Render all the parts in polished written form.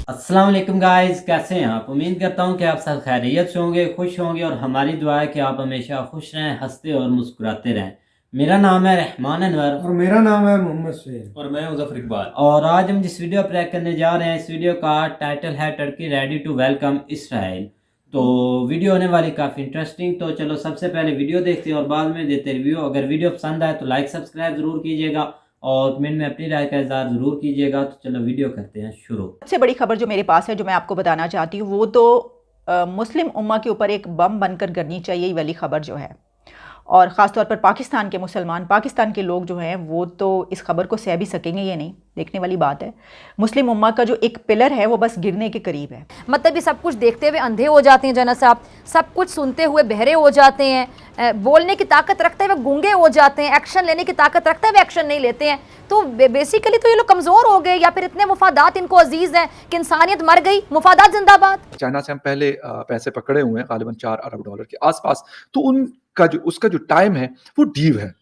अस्सलाम वालेकुम गाइस, कैसे हैं आप? उम्मीद करता हूं कि आप सब खैरियत से होंगे, खुश होंगे और हमारी दुआ है कि आप हमेशा खुश रहें, हंसते और मुस्कुराते रहें। मेरा नाम है रहमान अनवर और मेरा नाम है मोहम्मद सुहेल और मैं मुजफ्फर इकबाल। और आज हम जिस वीडियो प्ले करने जा रहे हैं, इस वीडियो का टाइटल है Turkey ready to welcome Israel. तो वीडियो होने वाली काफ़ी इंटरेस्टिंग। तो चलो सबसे पहले वीडियो देखते हैं और बाद में देते रिव्यू। अगर वीडियो पसंद आए तो लाइक सब्सक्राइब ज़रूर कीजिएगा और कमेंट में अपनी राय का इज़हार ज़रूर कीजिएगा। तो चलो वीडियो करते हैं शुरू। सबसे बड़ी खबर जो मेरे पास है, जो मैं आपको बताना चाहती हूँ, वो तो मुस्लिम उम्मा के ऊपर एक बम बनकर गिरनी चाहिए वाली खबर जो है। और ख़ास तौर पर पाकिस्तान के मुसलमान, पाकिस्तान के लोग जो हैं वो तो इस खबर को सह भी सकेंगे ये नहीं, देखने वाली बात है। मुस्लिम उम्मा का जो एक पिलर है वो बस गिरने के करीब है। मतलब ये सब कुछ देखते हुए अंधे हो जाते हैं जना साहब, सब कुछ सुनते हुए बहरे हो जाते हैं, बोलने की ताकत रखते हुए गूंगे हो जाते हैं, एक्शन लेने की ताकत रखते हुए एक्शन नहीं लेते हैं। तो बेसिकली तो ये लोग कमज़ोर हो गए, या फिर इतने मुफादात इनको अजीज़ हैं कि इंसानियत मर गई, मुफादात जिंदाबाद। चाइना से हम पहले पैसे पकड़े हुए हैं गालिबन $4 अरब के आसपास। तो उनका उसका जो टाइम है वो ड्यू है।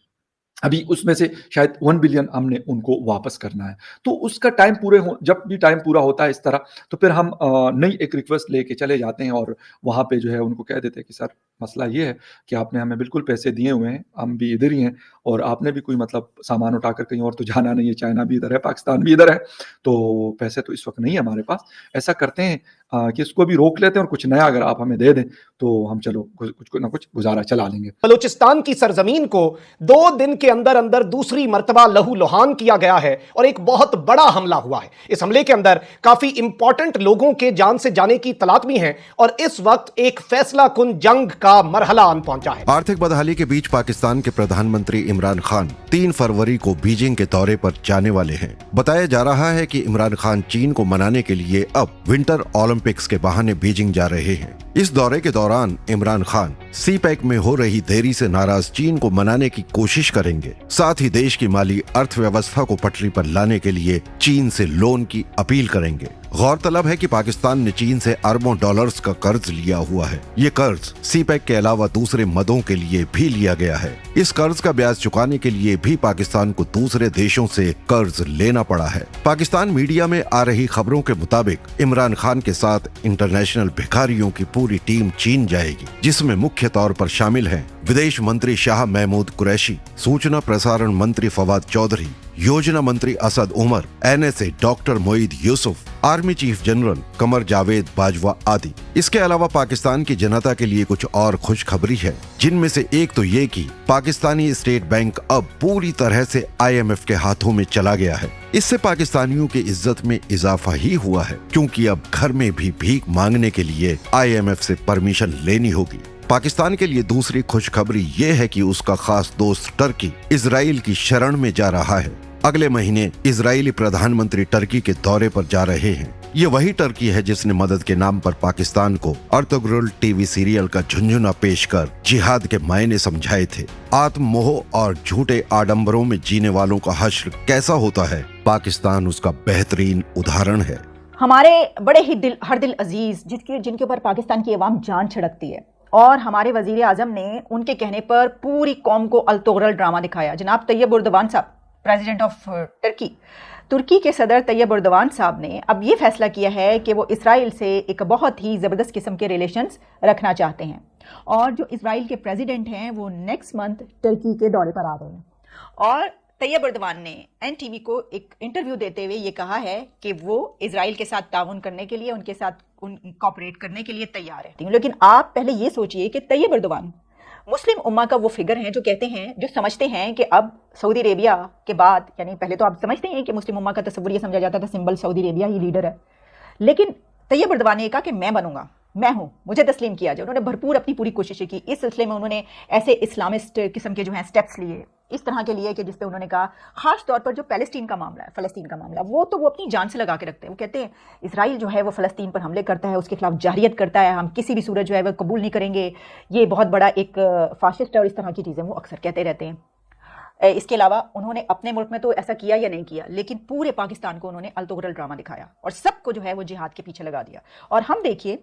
अभी उसमें से शायद 1 बिलियन हमने उनको वापस करना है। तो उसका टाइम पूरे हो, जब भी टाइम पूरा होता है इस तरह, तो फिर हम नई एक रिक्वेस्ट लेके चले जाते हैं और वहाँ पे जो है उनको कह देते हैं कि सर मसला ये है कि आपने हमें बिल्कुल पैसे दिए हुए हैं, हम भी इधर ही हैं और आपने भी कोई मतलब सामान उठाकर कहीं और तो जाना नहीं है, चाइना भी इधर है, पाकिस्तान भी इधर है, तो पैसे तो इस वक्त नहीं है हमारे पास। ऐसा करते हैं कि इसको भी रोक लेते हैं और कुछ नया अगर आप हमें दे दें तो हम चलो कुछ ना कुछ गुजारा चला लेंगे। बलूचिस्तान की सरजमीन को 2 दिन के अंदर अंदर दूसरी मर्तबा लहूलुहान किया गया है और एक बहुत बड़ा हमला हुआ है। इस हमले के अंदर काफी इंपॉर्टेंट लोगों के जान से जाने की तलातमी है और इस वक्त एक फैसला कुन जंग का मरहला आन पहुंचा है। आर्थिक बदहाली के बीच पाकिस्तान के प्रधानमंत्री इमरान खान 3 फरवरी को बीजिंग के दौरे पर जाने वाले हैं। बताया जा रहा है कि इमरान खान चीन को मनाने के लिए अब विंटर ओलंपिक्स के बहाने बीजिंग जा रहे हैं। इस दौरे के दौरान इमरान खान सीपैक में हो रही देरी से नाराज चीन को मनाने की कोशिश करेंगे। साथ ही देश की माली अर्थव्यवस्था को पटरी पर लाने के लिए चीन से लोन की अपील करेंगे। गौरतलब है कि पाकिस्तान ने चीन से अरबों डॉलर्स का कर्ज लिया हुआ है। ये कर्ज सीपैक के अलावा दूसरे मदों के लिए भी लिया गया है। इस कर्ज का ब्याज चुकाने के लिए भी पाकिस्तान को दूसरे देशों से कर्ज लेना पड़ा है। पाकिस्तान मीडिया में आ रही खबरों के मुताबिक इमरान खान के साथ इंटरनेशनल भिखारियों की पूरी टीम चीन जाएगी, जिसमें मुख्य तौर पर शामिल हैं विदेश मंत्री शाह महमूद कुरैशी, सूचना प्रसारण मंत्री फवाद चौधरी, योजना मंत्री Asad Umar, NSA doctor Moeed Yusuf, army chief general Qamar Javed Bajwa आदि। इसके अलावा पाकिस्तान की जनता के लिए कुछ और खुशखबरी है, जिनमें से एक तो ये कि पाकिस्तानी स्टेट बैंक अब पूरी तरह से IMF के हाथों में चला गया है। इससे पाकिस्तानियों की इज्जत में इजाफा ही हुआ है, क्योंकि अब घर में भी भीख मांगने के लिए IMF से परमिशन लेनी होगी। पाकिस्तान के लिए दूसरी खुशखबरी ये है कि उसका खास दोस्त टर्की इजराइल की शरण में जा रहा है। अगले महीने इजरायली प्रधानमंत्री टर्की के दौरे पर जा रहे हैं। ये वही टर्की है जिसने मदद के नाम पर पाकिस्तान को अर्तुगरुल टीवी सीरियल का झुंझुना पेश कर जिहाद के मायने समझाए थे। आत्ममोह और झूठे आडंबरों में जीने वालों का हश्र कैसा होता है, पाकिस्तान उसका बेहतरीन उदाहरण है। हमारे बड़े ही हर दिल अजीज जिनके ऊपर पाकिस्तान की अवाम जान छिड़कती है, और हमारे वजीर आजम ने उनके कहने पर पूरी कौम को अल-तुगरल ड्रामा दिखाया। जनाब तैयब उर्दवान साहब, प्रेसिडेंट ऑफ तुर्की के सदर तैयब उर्दवान साहब ने अब ये फैसला किया है कि वो इसराइल से एक बहुत ही ज़बरदस्त किस्म के रिलेशंस रखना चाहते हैं। और जो इसराइल के प्रेसिडेंट हैं वो नेक्स्ट मंथ टर्की के दौरे पर आ रहे हैं। और तैयब उर्दवान ने NTV को एक इंटरव्यू देते हुए ये कहा है कि वो इसराइल के साथ ताउन करने के लिए, उनके साथ कॉपरेट करने के लिए तैयार है। लेकिन आप पहले ये सोचिए कि तैयब उर्दवान मुस्लिम उम्मा का वो फिगर हैं जो कहते हैं, जो समझते हैं कि अब सऊदी अरेबिया के बाद, यानी पहले तो आप समझते हैं कि मुस्लिम उम्मा का तस्वुर ये समझा जाता था सिंबल सऊदी अरेबिया ही लीडर है, लेकिन तैयब उर्दवान ने कहा कि मैं बनूंगा, मैं हूं, मुझे तस्लीम किया जाए। उन्होंने भरपूर अपनी पूरी कोशिशें की। इस सिलसिले में उन्होंने ऐसे इस्लामिस्ट किस्म के जो हैं स्टेप्स लिए, इस तरह के लिए कि जिस पे उन्होंने कहा, खास तौर पर जो पैलेस्टीन का मामला है, फ़लस्तीन का मामला, वो तो वो अपनी जान से लगा के रखते हैं। वो कहते हैं इसराइल जो है वो फ़लस्तीन पर हमले करता है, उसके खिलाफ जाहिरियत करता है, हम किसी भी सूरत जो है वो कबूल नहीं करेंगे, ये बहुत बड़ा एक फाशिस्ट है, और इस तरह की चीज़ें वो अक्सर कहते रहते हैं। इसके अलावा उन्होंने अपने मुल्क में तो ऐसा किया या नहीं किया, लेकिन पूरे पाकिस्तान को उन्होंने अल-तुगरल ड्रामा दिखाया और सबको जो है वो जिहाद के पीछे लगा दिया। और हम देखिए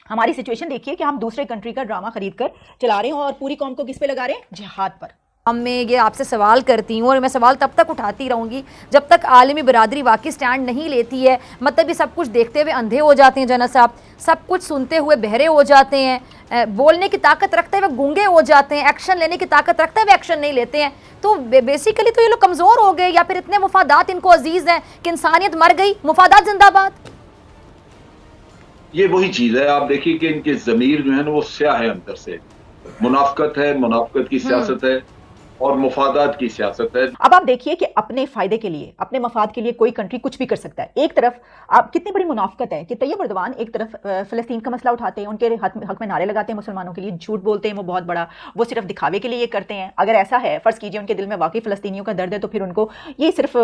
हमारी सिचुएशन देखिए कि हम दूसरे कंट्री का ड्रामा खरीद कर चला रहे हैं और पूरी कौम को किस पे लगा रहे हैं? जिहाद पर। मैं ये आपसे सवाल करती हूँ और मैं सवाल तब तक उठाती रहूँगी जब तक आलमी बरादरी वाकई स्टैंड नहीं लेती है। मतलब ये सब कुछ देखते हुए अंधे हो जाते हैं जना साहब, सब कुछ सुनते हुए बहरे हो जाते हैं, बोलने की ताकत रखते हुए गूंगे हो जाते हैं, एक्शन लेने की ताकत रखते हुए एक्शन नहीं लेते हैं। तो बेसिकली तो ये लोग कमज़ोर हो गए या फिर इतने मुफादात इनको अजीज़ हैं कि इंसानियत मर गई, मुफादात जिंदाबाद। ये वही चीज है, आप देखिए कि इनके जमीर जो है ना वो स्याह है अंदर से। मुनाफकत है, मुनाफकत की सियासत है और मुफादात की सियासत है। अब आप देखिए कि अपने फायदे के लिए, अपने मफाद के लिए कोई कंट्री कुछ भी कर सकता है। एक तरफ आप कितनी बड़ी मुनाफकत है कि तैयब एर्दोगान एक तरफ फ़लस्तीन का मसला उठाते हैं, उनके हक में नारे लगाते हैं, मुसलमानों के लिए झूठ बोलते हैं, वो बहुत बड़ा, वो सिर्फ दिखावे के लिए ये करते हैं। अगर ऐसा है, फ़र्ज़ कीजिए उनके दिल में वाकई फ़लस्तीनियों का दर्द है, तो फिर उनको ये सिर्फ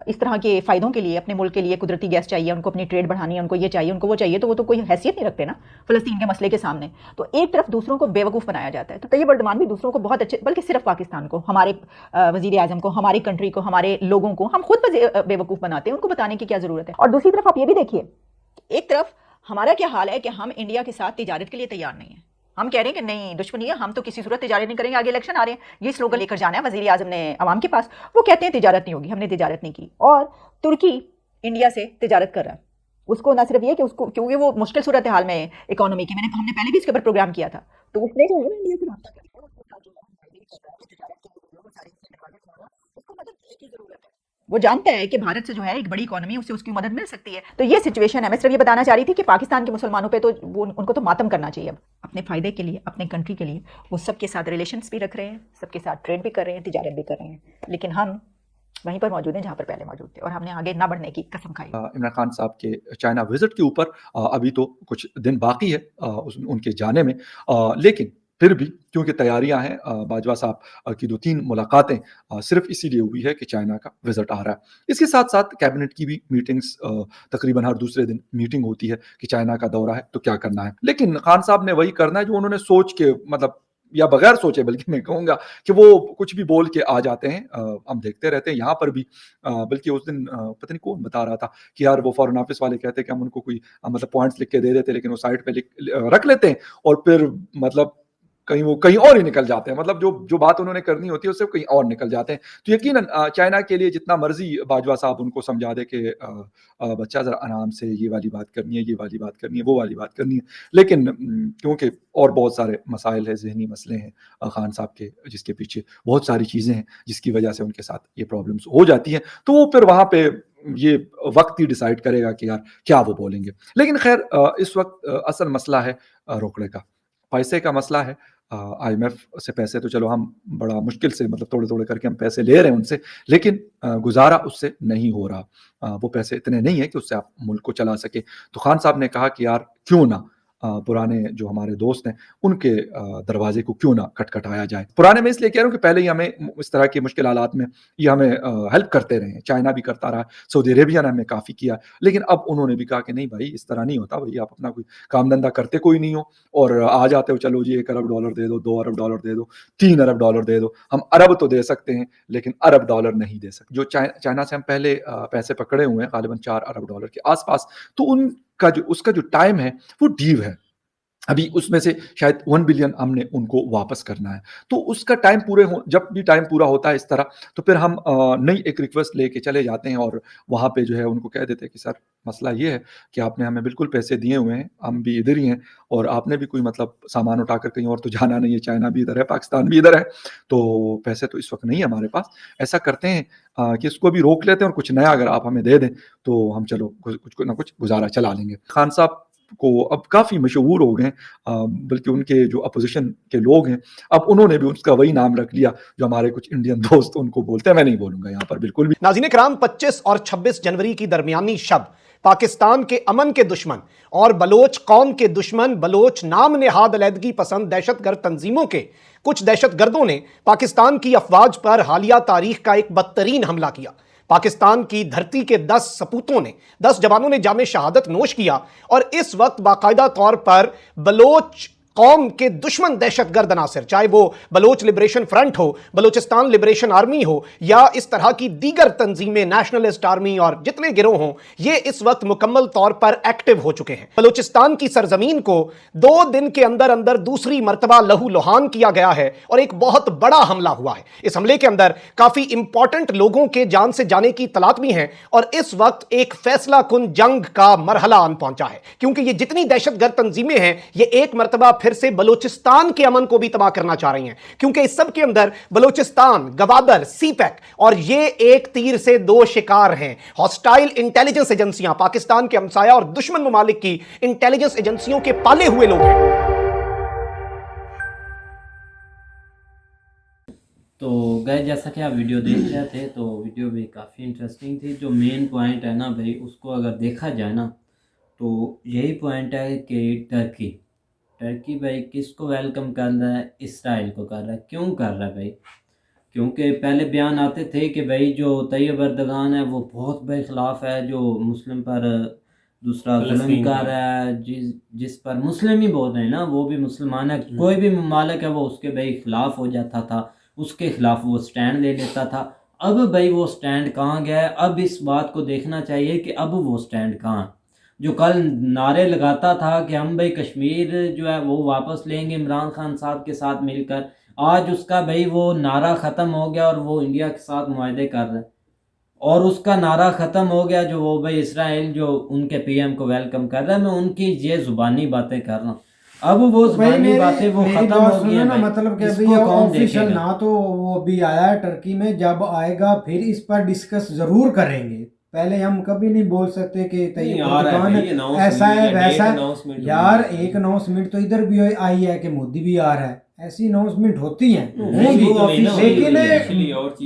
इस तरह के फ़ायदों के लिए, अपने मुल्क के लिए कुदरती गैस चाहिए, उनको अपनी ट्रेड बढ़ानी है, उनको ये चाहिए, उनको वो चाहिए, तो वो तो कोई हैसियत नहीं रखते ना फ़लस्तीन के मसले के सामने। तो एक तरफ दूसरों को बेवकूफ़ बनाया जाता है, तो तैयब एर्दोगान भी दूसरों को बहुत अच्छे, बल्कि सिर्फ पाकिस्तान को, हमारे वज़ीर आज़म को, हमारी कंट्री को, हमारे लोगों को हम खुद बेवकूफ़ बनाते हैं, उनको बताने की क्या ज़रूरत है। और दूसरी तरफ आप ये भी देखिए, एक तरफ हमारा क्या हाल है कि हम इंडिया के साथ तिजारत के लिए तैयार नहीं है। हम कह रहे हैं कि नहीं, दुश्मनी है, हम तो किसी सूरत तिजारत नहीं करेंगे, आगे इलेक्शन आ रहे हैं, ये स्लोगन लेकर जाना है वज़ीर आज़म ने अवाम के पास। वो कहते हैं तिजारत नहीं होगी, हमने तिजारत नहीं की। और तुर्की इंडिया से तिजारत कर रहा है, उसको ना सिर्फ ये कि उसको, क्योंकि वो मुश्किल सूरत हाल में इकोनॉमी की, हमने पहले भी इसके ऊपर प्रोग्राम किया था, तो उसने जो है इंडिया से रब्ता किया, वो जानता है कि भारत से जो है एक बड़ी इकोनॉमी, उससे उसकी मदद मिल सकती है। तो ये सिचुएशन है। मैं सिर्फ ये बताना चाह रही थी कि पाकिस्तान के मुसलमानों पे तो उनको तो मातम करना चाहिए। अब अपने फ़ायदे के लिए, अपने कंट्री के लिए वो सबके साथ रिलेशंस भी रख रहे हैं, सबके साथ ट्रेड भी कर रहे हैं, तिजारत भी कर रहे हैं, लेकिन हम वहीं पर मौजूद हैं जहाँ पर पहले मौजूद थे, और हमने आगे ना बढ़ने की कसम खाई। इमरान खान साहब के चाइना विजिट के ऊपर अभी तो कुछ दिन बाकी है उनके जाने में, लेकिन फिर भी क्योंकि तैयारियां हैं, बाजवा साहब की 2-3 मुलाकातें सिर्फ इसीलिए हुई है कि चाइना का विजिट आ रहा है। इसके साथ साथ कैबिनेट की भी मीटिंग्स तकरीबन हर दूसरे दिन मीटिंग होती है कि चाइना का दौरा है तो क्या करना है। लेकिन खान साहब ने वही करना है जो उन्होंने सोच के, मतलब या बगैर सोचे बल्कि मैं कहूँगा कि वो कुछ भी बोल के आ जाते हैं। हम देखते रहते हैं यहाँ पर भी, बल्कि उस दिन पता नहीं कौन बता रहा था कि यार वो फॉरेन ऑफिस वाले कहते हैं कि हम उनको कोई मतलब पॉइंट्स लिख के दे देते, लेकिन वो साइड पे रख लेते हैं और फिर मतलब वो कहीं और ही निकल जाते हैं। मतलब जो बात उन्होंने करनी होती है उससे कहीं और निकल जाते हैं। तो यकीनन चाइना के लिए जितना मर्जी बाजवा साहब उनको समझा दे कि बच्चा ज़रा आराम से, ये वाली बात करनी है, ये वाली बात करनी है, वो वाली बात करनी है, लेकिन क्योंकि और बहुत सारे मसाइल हैं, ज़हनी मसले हैं खान साहब के, जिसके पीछे बहुत सारी चीज़ें हैं जिसकी वजह से उनके साथ ये प्रॉब्लम्स हो जाती हैं, तो वो फिर वहाँ पे ये वक्त ही डिसाइड करेगा कि यार क्या वो बोलेंगे। लेकिन खैर इस वक्त असल मसला है रोकड़े का, पैसे का मसला है। IMF से पैसे तो चलो हम बड़ा मुश्किल से, मतलब थोड़े-थोड़े करके हम पैसे ले रहे हैं उनसे, लेकिन गुज़ारा उससे नहीं हो रहा। वो पैसे इतने नहीं है कि उससे आप मुल्क को चला सके। तो खान साहब ने कहा कि यार क्यों ना पुराने जो हमारे दोस्त हैं उनके दरवाजे को क्यों ना खटखटाया जाए। पुराने मैं इसलिए कह रहा हूँ कि पहले ही हमें इस तरह के मुश्किल हालात में ये हमें हेल्प करते रहे हैं। चाइना भी करता रहा, सऊदी अरेबिया ने हमें काफ़ी किया, लेकिन अब उन्होंने भी कहा कि नहीं भाई, इस तरह नहीं होता भाई, आप अपना कोई काम धंधा करते कोई नहीं हो और आ जाते हो, चलो जी $1 अरब दे दो, $2 अरब दे दो, $3 अरब दे दो। हम अरब तो दे सकते हैं लेकिन $1 अरब नहीं दे सकते। जो चाइना से हम पहले पैसे पकड़े हुए हैं ग़ालिबन $4 अरब के आसपास, तो उसका जो टाइम है वो ड्यू है। अभी उसमें से शायद 1 बिलियन हमने उनको वापस करना है। तो उसका टाइम जब भी टाइम पूरा होता है इस तरह, तो फिर हम नई एक रिक्वेस्ट लेके चले जाते हैं और वहाँ पे जो है उनको कह देते हैं कि सर मसला ये है कि आपने हमें बिल्कुल पैसे दिए हुए हैं, हम भी इधर ही हैं और आपने भी कोई मतलब सामान उठाकर कहीं और तो जाना नहीं है, चाइना भी इधर है, पाकिस्तान भी इधर है, तो पैसे तो इस वक्त नहीं है हमारे पास। ऐसा करते हैं कि इसको भी रोक लेते हैं और कुछ नया अगर आप हमें दे दें तो हम चलो कुछ ना कुछ गुजारा चला लेंगे। खान साहब को अब काफ़ी मशहूर हो गए, बल्कि उनके जो अपोजिशन के लोग हैं अब उन्होंने भी उसका वही नाम रख लिया जो हमारे कुछ इंडियन दोस्त उनको बोलते हैं। मैं नहीं बोलूंगा यहाँ पर बिल्कुल भी। नाज़रीन किराम, 25 और 26 जनवरी की दरमियानी शब पाकिस्तान के अमन के दुश्मन और बलोच कौम के दुश्मन, बलोच नाम नेहाद अलहदगी पसंद दहशतगर्द तंजीमों के कुछ दहशतगर्दों ने पाकिस्तान की अफवाज पर हालिया तारीख का एक बदतरीन हमला किया। पाकिस्तान की धरती के 10 सपूतों ने, 10 जवानों ने जामे शहादत नोश किया और इस वक्त बाकायदा तौर पर बलोच कौम के दुश्मन दहशतगर्द अनासर, चाहे वो बलोच लिबरेशन फ्रंट हो, बलोचिस्तान लिबरेशन आर्मी हो या इस तरह की दीगर तंजीमें, नेशनलिस्ट आर्मी और जितने गिरोह हों, ये इस वक्त मुकम्मल तौर पर एक्टिव हो चुके हैं। बलोचिस्तान की सरजमीन को 2 दिन के अंदर अंदर दूसरी मरतबा लहू लुहान किया गया है और एक बहुत बड़ा हमला हुआ है। इस हमले के अंदर काफी इंपॉर्टेंट लोगों के जान से जाने की तलातमी है और इस वक्त एक फैसला कुन जंग का मरहला आन पहुंचा है, क्योंकि ये जितनी दहशतगर्द तंजीमें हैं ये एक मरतबा फिर से बलोचिस्तान के अमन को भी तबाह करना चाह रही हैं, क्योंकि इस सब के अंदर बलोचिस्तान, गवादर, सीपैक और ये एक तीर से 2 शिकार हैं। हॉस्टाइल इंटेलिजेंस एजेंसियां, पाकिस्तान के हमसाया और दुश्मन ममालिक की इंटेलिजेंस एजेंसियों के पाले हुए लोग हैं। तो गए जैसा कि आप वीडियो देख रहे थे तो वीडियो भी काफ़ी इंटरेस्टिंग थी। जो मेन पॉइंट है ना भाई, उसको अगर देखा जाए ना तो यही पॉइंट है कि टर्की भाई किसको वेलकम कर रहा है? इसराइल को कर रहा है। क्यों कर रहा है भाई? क्योंकि पहले बयान आते थे कि भाई जो तैयब अर्दगान है वो बहुत भाई ख़िलाफ़ है, जो मुस्लिम पर दूसरा जुल्म कर रहा है, जिस पर मुस्लिम ही बोल रहे हैं ना, वो भी मुसलमान है, कोई भी ममालिक है वो उसके भाई ख़िलाफ़ हो जाता था, उसके ख़िलाफ़ वो स्टैंड ले लेता था। अब भाई वो स्टैंड कहाँ गया है? अब इस बात को देखना चाहिए कि अब वो स्टैंड कहाँ। जो कल नारे लगाता था कि हम भाई कश्मीर जो है वो वापस लेंगे इमरान खान साहब के साथ मिलकर, आज उसका भाई वो नारा ख़त्म हो गया और वो इंडिया के साथ मुआहदे कर रहा है। और उसका नारा ख़त्म हो गया जो वो भाई इसराइल जो उनके पीएम को वेलकम कर रहा है। मैं उनकी ये ज़ुबानी बातें कर रहा हूँ, अब वो ज़ुबानी बातें वो ख़त्म हो गई हैं ना, भाई। मतलब कि अभी इसको कौन ऑफिशियल देखेगा? ना तो वो अभी आया है टर्की में, जब आएगा फिर इस पर डिस्कस जरूर करेंगे। पहले हम कभी नहीं बोल सकते कि तैयब अर्दगान ऐसा है वैसा है। यार एक अनाउंसमेंट तो इधर भी आई है कि मोदी भी आ रहा है, ऐसी अनाउंसमेंट होती हैं, लेकिन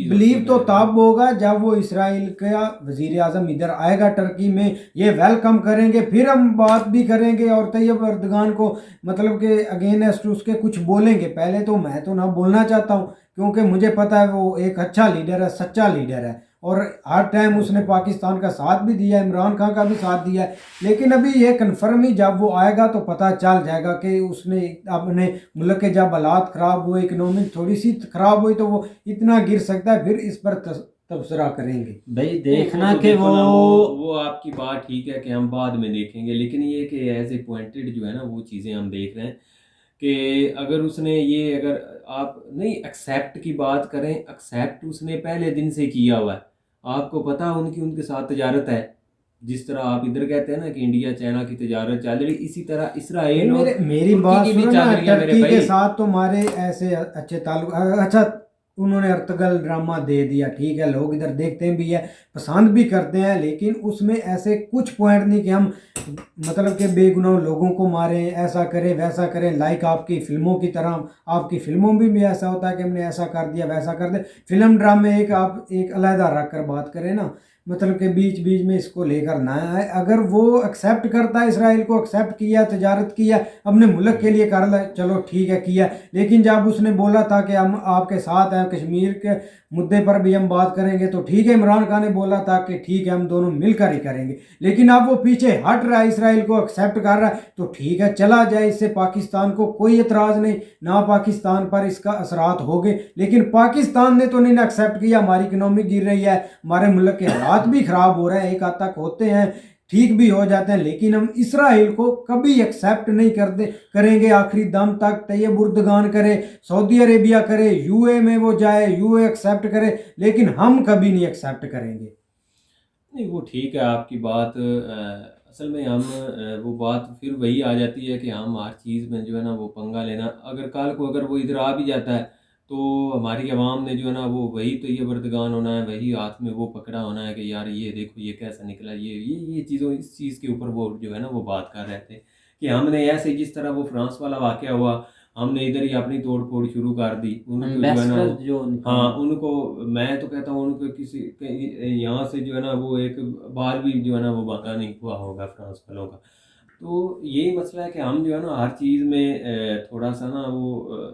बिलीव तो तब होगा जब वो इसराइल का वजीर आजम इधर आएगा टर्की में, ये वेलकम करेंगे, फिर हम बात भी करेंगे और तैयब अर्दगान को मतलब कि अगेंस्ट उसके कुछ बोलेंगे। पहले तो मैं तो ना बोलना चाहता हूँ, क्योंकि मुझे पता है वो एक अच्छा लीडर है, सच्चा लीडर है और हर टाइम उसने पाकिस्तान का साथ भी दिया है, इमरान खान का भी साथ दिया है। लेकिन अभी ये कन्फर्म ही जब वो आएगा तो पता चल जाएगा कि उसने अपने मुल्क के जब हालात ख़राब हुए, इकनॉमिक थोड़ी सी ख़राब हुई तो वो इतना गिर सकता है, फिर इस पर तबसरा करेंगे भाई। देखना तो कि वो आपकी बात ठीक है कि हम बाद में देखेंगे, लेकिन ये कि एज ए पॉइंटेड जो है ना वो चीज़ें हम देख रहे हैं कि अगर उसने ये, अगर आप नहीं एक्सेप्ट की बात करें, एक्सेप्ट उसने पहले दिन से किया हुआ है। आपको पता उनके साथ तजारत है, जिस तरह आप इधर कहते हैं ना कि इंडिया चाइना की तजारत चल रही, इसी तरह इसराइल मेरी बात सुनो ना, टर्की के साथ तो हमारे ऐसे अच्छे ताल्लुक। अच्छा उन्होंने अर्तगल ड्रामा दे दिया, ठीक है, लोग इधर देखते भी है, पसंद भी करते हैं, लेकिन उसमें ऐसे कुछ पॉइंट नहीं कि हम मतलब कि बेगुनाह लोगों को मारें, ऐसा करें वैसा करें, लाइक आपकी फिल्मों की तरह। आपकी फिल्मों में भी ऐसा होता है कि हमने ऐसा कर दिया वैसा कर दिया। फिल्म ड्रामे एक आप एक अलहदा रख कर बात करें ना, मतलब कि बीच बीच में इसको लेकर ना आए। अगर वो एक्सेप्ट करता है, इसराइल को एक्सेप्ट किया, तजारत किया, अपने मुल्क के लिए कर ले, चलो ठीक है किया। लेकिन जब उसने बोला था कि हम आपके साथ हैं, कश्मीर के मुद्दे पर भी हम बात करेंगे, तो ठीक है, इमरान खान ने बोला था कि ठीक है हम दोनों मिलकर ही करेंगे। लेकिन अब वो पीछे हट रहा है, इसराइल को एक्सेप्ट कर रहा है, तो ठीक है चला जाए, इससे पाकिस्तान को कोई एतराज़ नहीं, ना पाकिस्तान पर इसका असरात हो गए। लेकिन पाकिस्तान ने तो नहीं एक्सेप्ट किया, हमारी इकनॉमी गिर रही है, हमारे मुल्क के हालात भी ख़राब हो रहे हैं, एक हद तक होते हैं, ठीक भी हो जाते हैं, लेकिन हम इसराइल को कभी एक्सेप्ट नहीं करेंगे आखिरी दम तक। तैयब अर्दगान करे, सऊदी अरेबिया करे, यूए में वो जाए, यूए एक्सेप्ट करे, लेकिन हम कभी नहीं एक्सेप्ट करेंगे। नहीं वो ठीक है आपकी बात, असल में हम वो बात फिर वही आ जाती है कि हम हर चीज़ में जो है ना वो पंगा लेना। अगर कल को अगर वो इधर आ भी जाता है तो हमारी आवाम ने जो है ना वो वही तैयब अर्दगान होना है, वही हाथ में वो पकड़ा होना है कि यार ये देखो ये कैसा निकला, ये चीज़ों, इस चीज़ के ऊपर वो जो है ना वो बात कर रहे थे कि हमने ऐसे जिस तरह वो फ्रांस वाला वाक़या हुआ, हमने इधर ही अपनी तोड़ फोड़ शुरू कर दी। उनको जो है ना हाँ उनको, मैं तो कहता हूँ उनको किसी यहाँ से जो है ना वो एक बार भी जो है ना वो बाका नहीं हुआ होगा फ्रांस वालों का। तो यही मसला है कि हम जो है ना हर चीज़ में थोड़ा सा ना वो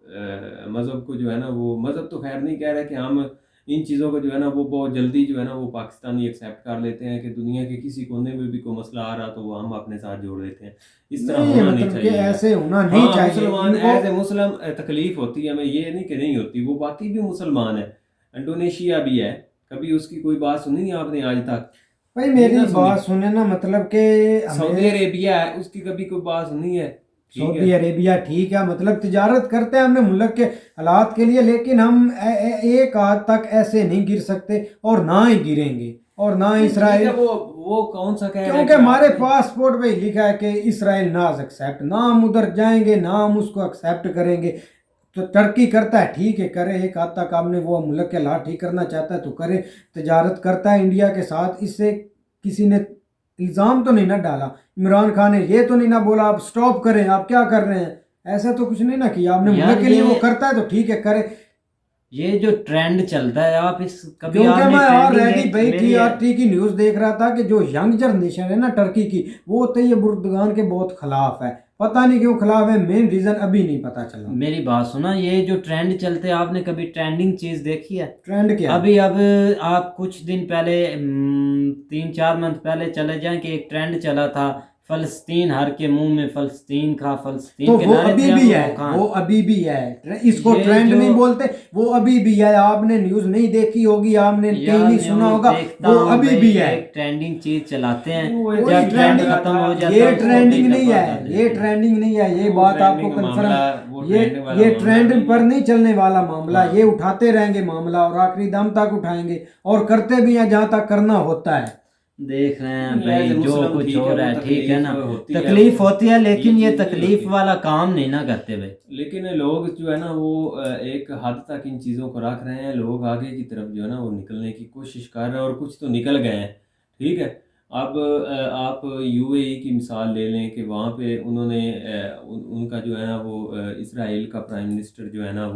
मज़हब को जो है ना वो, मज़हब तो खैर नहीं कह रहे कि हम इन चीज़ों को जो है ना वो बहुत जल्दी जो है ना वो पाकिस्तानी एक्सेप्ट कर लेते हैं कि दुनिया के किसी कोने में भी कोई मसला आ रहा तो वो हम अपने साथ जोड़ देते हैं। इस तरह नहीं होना नहीं मतलब कि चाहिए। ऐसे होना नहीं हाँ, चाहिए मुसलमान इनको। एज ए मुस्लिम तकलीफ होती है हमें, ये नहीं कि नहीं होती, वो बाकी भी मुसलमान है, इंडोनेशिया भी है, कभी उसकी कोई बात सुनी नहीं आपने आज तक? भाई मेरी नहीं ना बात सुनी। सुने ना, मतलब कि सऊदी हमें अरेबिया है, उसकी कभी कोई बात सुनी है? ठीक सऊदी है। अरेबिया ठीक है, मतलब तिजारत करते हैं हमने मुल्क के हालात के लिए, लेकिन हम एक हाथ तक ऐसे नहीं गिर सकते और ना ही गिरेंगे और ना ठीक है, इसराइल, वो कौन सा कह रहे हैं क्योंकि कि हमारे आपने- पासपोर्ट पे लिखा है कि इसराइल नाज एक्सेप्ट, ना हम उधर जाएंगे ना हम उसको एक्सेप्ट करेंगे। तो टर्की करता है ठीक है करे, एक हाथ तक आपने वो मुल्क के हालात ठीक करना चाहता है तो करे, तिजारत करता है इंडिया के साथ, इससे किसी ने इल्ज़ाम तो नहीं ना डाला, इमरान खान ने ये तो नहीं ना बोला आप स्टॉप करें, आप क्या कर रहे हैं, ऐसा तो कुछ नहीं ना किया आपने, यार मुल्क के लिए ये- वो करता है तो ठीक है करे। ये जो ट्रेंड चलता है आप इस कभी क्योंकि आपने मैं trending ऑलरेडी एक भाई मेरी- TRT की न्यूज़ देख रहा था कि जो यंग जनरेशन है ना टर्की की, वो तैयब उर्दगान के बहुत खिलाफ है, पता नहीं क्यों खिलाफ है, मेन रीजन अभी नहीं पता चला। मेरी बात सुना, ये जो ट्रेंड चलते हैं आपने कभी ट्रेंडिंग चीज देखी है? ट्रेंड क्या है? अभी अब आप कुछ दिन पहले 3-4 मंथ पहले चले जाएं कि एक ट्रेंड चला था फलस्तीन, हर के मुंह में फलस्तीन का, फलस्तीन तो के वो नारे अभी थे भी अबू है, खान। वो अभी भी है, इसको ये ट्रेंड जो- नहीं बोलते, वो अभी भी है, आपने न्यूज़ नहीं देखी होगी, आपने यार नहीं न्यूज़ सुना होगा, देखता वो हूँ अभी भाई, भी है। एक ट्रेंडिंग चीज चलाते हैं, वो जब कोई ट्रेंड ट्रेंडिंग खत्म हो जाता ये है उसको ट्रेंडिंग भी नहीं दफा है, कर ये देते हैं। ट्रेंडिंग नहीं है, ये वो बात आपको ट्रेंडिंग कंफर्म, मामला- वो ये ट्रेंड वाला ये मामला ट्रेंड नहीं पर है। नहीं चलने वाला मामला, हाँ। ये उठाते रहेंगे मामला और आखिरी दम तक उठाएंगे और करते भी हैं जहाँ तक करना होता है। देख रहे हैं नहीं, भाई as a जो Muslim कुछ ठीक हो है, रहा वो है ठीक है ना, तकलीफ होती है, तकलीफ वो- होती है, लेकिन ये चीज़ नहीं तकलीफ होती। वाला काम नहीं ना करते भाई। लेकिन लोग जो है ना वो एक हद तक इन चीज़ों को रख रहे हैं, लोग आगे की तरफ जो है ना वो निकलने की कोशिश कर रहे हैं और कुछ तो निकल गए हैं। ठीक है, अब आप UAE की मिसाल ले लें कि वहाँ पे उन्होंने उनका जो है ना वो इसराइल का प्राइम मिनिस्टर जो है ना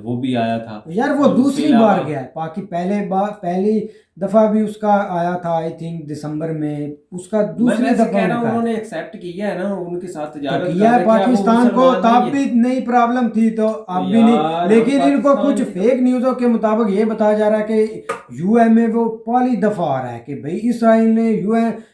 वो भी आया था। यार वो और उसके दूसरी अलावा- बार गया है, बाकी पहली दफा भी उसका आया था आई थिंक दिसंबर में, उसका दूसरी मैं दफा कह रहा हूँ उनका है। उन्होंने एक्सेप्ट किया है ना उनके साथ तो तजारत किया है कर रहे, क्या वो पाकिस्तान को, मुसलमान तब नहीं भी है? नहीं प्रॉब्लम थी तो अब भी यार, नहीं, लेकिन हम इनको कुछ पाकिस्तान- फेक न्यूज़ों के मुताबिक ये बताया जा रहा है कि यूए में वो पहली दफा आ रहा है कि भाई इसराइल ने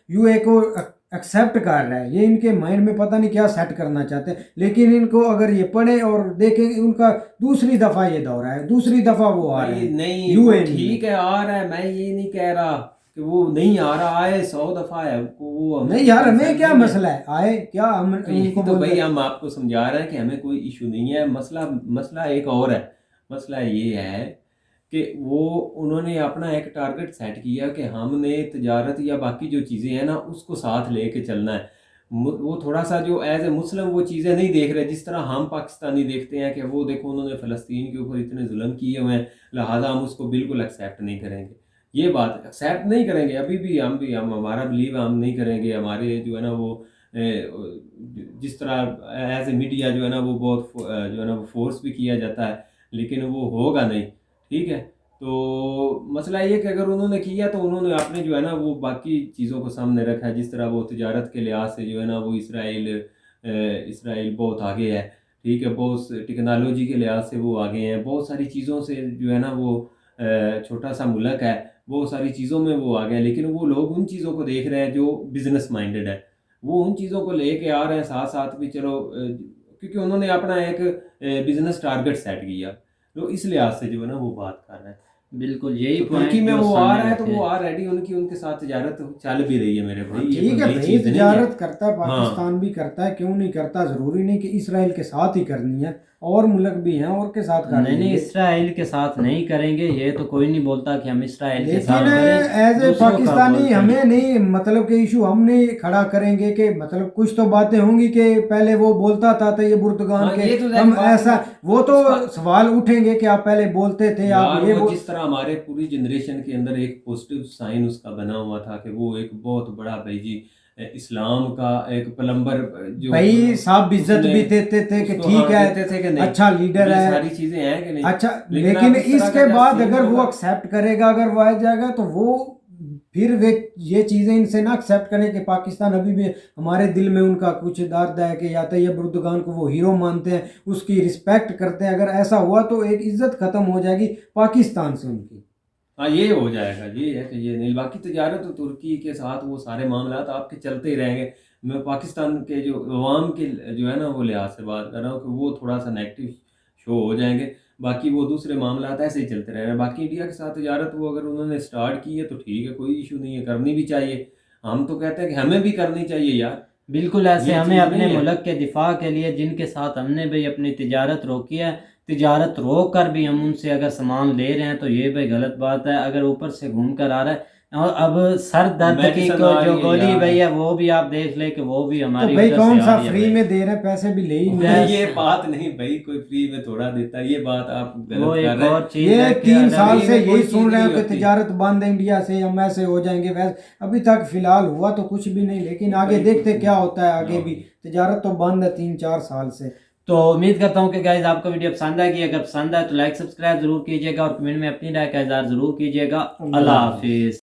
यूए को एक्सेप्ट कर रहा है, ये इनके माइंड में पता नहीं क्या सेट करना चाहते हैं, लेकिन इनको अगर ये पढ़े और देखें उनका दूसरी दफा ये दौरा है, दूसरी दफा वो आ रहे नहीं हैं नहीं, यूए वो ठीक है आ रहा है, मैं ये नहीं कह रहा कि वो नहीं आ रहा है, 100 दफा है वो नहीं यार हमें क्या मसला है आए क्या, हम तो यही उनको तो बोलते भाई हैं। हम आपको समझा रहे हैं कि हमें कोई इशू नहीं है, मसला एक और है। मसला ये है कि वो उन्होंने अपना एक टारगेट सेट किया कि हमने तजारत या बाकी जो चीज़ें हैं ना उसको साथ लेके चलना है। वो थोड़ा सा जो एज ए मुस्लिम वो चीज़ें नहीं देख रहे जिस तरह हम पाकिस्तानी देखते हैं कि वो देखो उन्होंने फ़लस्तीन के ऊपर इतने जुल्म किए हुए हैं, लिहाजा हम उसको बिल्कुल एक्सेप्ट नहीं करेंगे। ये बात एक्सेप्ट नहीं करेंगे, अभी भी हम हमारा बिलीव हम नहीं करेंगे। हमारे जो है ना वो जिस तरह एज ए मीडिया जो है ना वो बहुत जो है ना वो फोर्स भी किया जाता है, लेकिन वो होगा नहीं। ठीक है, तो मसला ये कि अगर उन्होंने किया तो उन्होंने आपने जो है ना वो बाकी चीज़ों को सामने रखा है, जिस तरह वो तिजारत के लिहाज से जो है ना वो इसराइल बहुत आगे है। ठीक है, बहुत टेक्नोलॉजी के लिहाज से वो आगे हैं, बहुत सारी चीज़ों से जो है ना वो छोटा सा मुल्क है, बहुत सारी चीज़ों में वो आगे हैं, लेकिन वो लोग उन चीज़ों को देख रहे हैं जो बिजनेस माइंडेड है, वो उन चीज़ों को लेके आ रहे हैं साथ साथ भी। चलो क्योंकि उन्होंने अपना एक बिजनेस टारगेट सेट किया, तो इस लिहाज से जो है ना वो बात कर रहे हैं। बिल्कुल यही तो पॉइंट तुर्की में जो वो आ सामने रहा है तो रखे वो ऑलरेडी उनके साथ तजारत चल भी रही है मेरे भाई। ये ठीक कोई है नई भाई, चीज़ नहीं तिजारत है। करता है पाकिस्तान भी करता है, क्यों नहीं करता, जरूरी नहीं कि इसराइल के साथ ही करनी है, और मुल्क भी हैं और के साथ करनी नहीं है, इसराइल के साथ नहीं करेंगे, ये तो कोई नहीं बोलता कि हम इसराइल के साथ लेकिन करें, एज ए दूसरों का पाकिस्तानी बोलते हैं। हमें नहीं मतलब कि इशू हम नहीं खड़ा करेंगे कि मतलब कुछ तो बातें होंगी कि पहले वो बोलता था तो ये बुर्दगान हाँ, के ये तो हम बात है। ऐसा, वो तो उसका- सवाल उठेंगे कि आप पहले बोलते थे आप यार ये वो जिस तरह हमारे पूरी जनरेशन के अंदर एक पॉजिटिव साइन उसका बना हुआ था कि वो एक बहुत बड़ा भाई जी इस्लाम का एक प्लम्बर जो भाई साहब इज्जत उसने- भी देते थे कि उसको ठीक हाँ है देते थे कि नहीं, अच्छा लीडर ये है, सारी चीजें हैं कि नहीं। अच्छा लेकिन लेकिन आप इस तरह इसके का बाद सीन अगर वो होगा- एक्सेप्ट करेगा, अगर वो आ जाएगा तो वो फिर वे ये चीज़ें इनसे ना एक्सेप्ट करें कि पाकिस्तान अभी भी हमारे दिल में उनका कुछ दर्द है कि या तैयब उर्दुगान को वो हीरो मानते हैं, उसकी रिस्पेक्ट करते हैं। अगर ऐसा हुआ तो एक इज्जत ख़त्म हो जाएगी पाकिस्तान से उनकी। हाँ, ये हो जाएगा, ये है कि ये नहीं, बाकी तजारत तो तुर्की के साथ वो सारे मामलात आपके चलते ही रहेंगे। मैं पाकिस्तान के जो अवाम के जो है ना वो लिहाज से बात कर रहा हूँ कि वो थोड़ा सा नेगेटिव शो हो जाएंगे, बाकी वो दूसरे मामलात ऐसे ही चलते रहेंगे। बाकी इंडिया के साथ तजारत वो अगर उन्होंने स्टार्ट की है तो ठीक है, कोई इशू नहीं है, करनी भी चाहिए। हम तो कहते हैं कि हमें भी करनी चाहिए यार। बिल्कुल ऐसे ये हमें चीज़ अपने नहीं है। मुल्क के दिफा के लिए जिनके साथ हमने भाई अपनी तिजारत रोकी है, तिजारत रोक कर भी हम उनसे अगर सामान ले रहे हैं तो ये भाई गलत बात है। अगर ऊपर से घूम कर आ रहा है और अब सर दर्द की मेडिसिन आ जो रही है गोली यार। भाई है वो भी आप देख ले कि वो भी तो हमारी भाई वजह कौन से सा आ रही है फ्री भाई। में दे रहे हैं, पैसे भी ले ही नहीं बस। ये बात नहीं भाई, कोई फ्री में थोड़ा देता है, ये बात आप गलत वो कर एक रहे हैं। और चीज ये है कि 3 अगर साल ये से कोई यही चीज़ सुन रहे नहीं हो कि होती। तिजारत बंद है इंडिया से, हम ऐसे हो जाएंगे वैसे। अभी तक फिलहाल हुआ तो कुछ भी नहीं, लेकिन आगे बिल्कुल देखते क्या होता है। आगे हाँ। भी तिजारत तो बंद है 3-4 साल से। तो उम्मीद करता हूँ कि गाइज आपको वीडियो पसंद आएगी। अगर पसंद आए तो लाइक सब्सक्राइब जरूर कीजिएगा और कमेंट में अपनी राय का इजहार जरूर कीजिएगा। अल्लाह हाफिज।